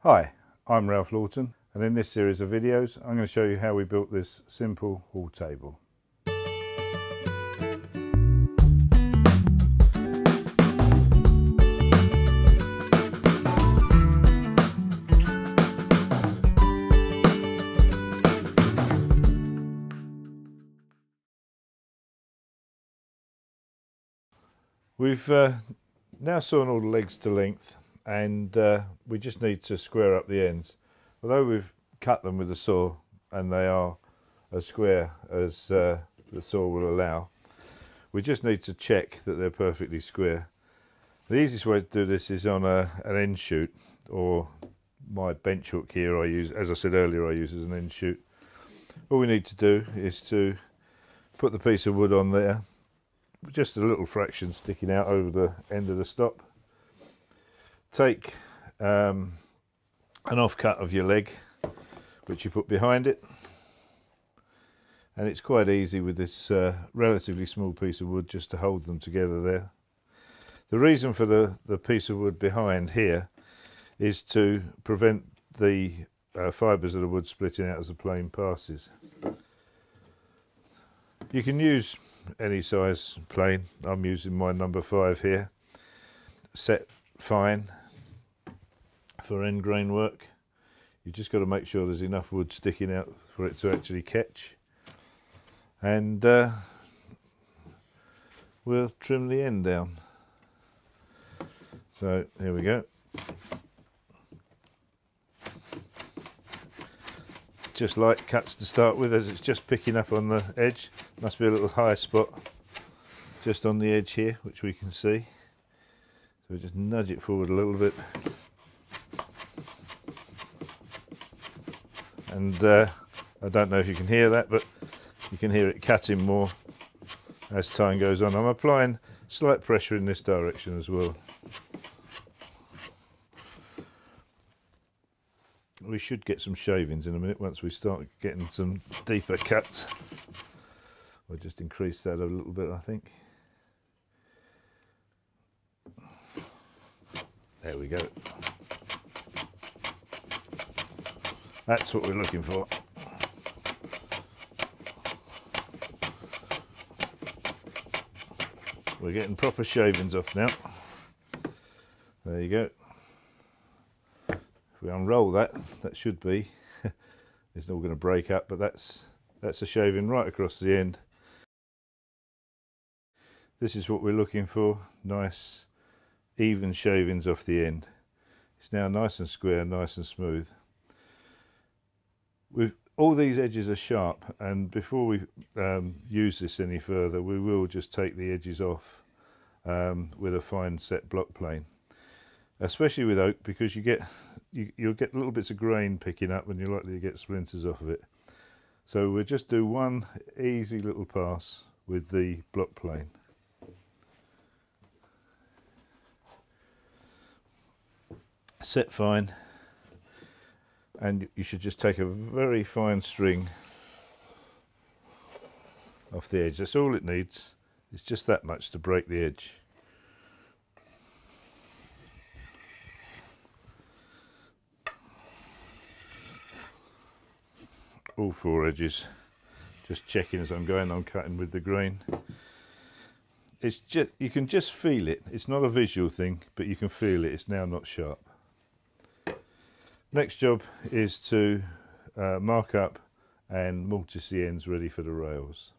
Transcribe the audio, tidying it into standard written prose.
Hi, I'm Ralph Lawton, and in this series of videos I'm going to show you how we built this simple hall table. We've now sawn all the legs to length, and we just need to square up the ends. Although we've cut them with the saw and they are as square as the saw will allow, we just need to check that they're perfectly square. The easiest way to do this is on an end shoot, or my bench hook here I use, as I said earlier, I use as an end shoot. All we need to do is to put the piece of wood on there, just a little fraction sticking out over the end of the stop. Take an offcut of your leg, which you put behind it, and it's quite easy with this relatively small piece of wood just to hold them together there. The reason for the piece of wood behind here is to prevent the fibres of the wood splitting out as the plane passes. You can use any size plane. I'm using my number 5 here, set fine for end grain work. You've just got to make sure there's enough wood sticking out for it to actually catch, and we'll trim the end down. So here we go. Just light cuts to start with, as it's just picking up on the edge. Must be a little high spot just on the edge here, which we can see. So we just nudge it forward a little bit. And I don't know if you can hear that, but you can hear it cutting more as time goes on. I'm applying slight pressure in this direction as well. We should get some shavings in a minute once we start getting some deeper cuts. We'll just increase that a little bit, I think. There we go. That's what we're looking for. We're getting proper shavings off now. There you go. If we unroll that, that should be, it's all going to break up, but that's a shaving right across the end. This is what we're looking for, nice even shavings off the end. It's now nice and square, nice and smooth. All these edges are sharp, and before we use this any further, we will just take the edges off with a fine set block plane. Especially with oak, because you'll get little bits of grain picking up and you're likely to get splinters off of it. So we'll just do one easy little pass with the block plane. Set fine, and you should just take a very fine string off the edge. That's all it needs. It's just that much to break the edge. All 4 edges, just checking as I'm going. I'm cutting with the grain. It's just, you can just feel it. It's not a visual thing, but you can feel it. It's now not sharp. Next job is to mark up and mortise the ends ready for the rails.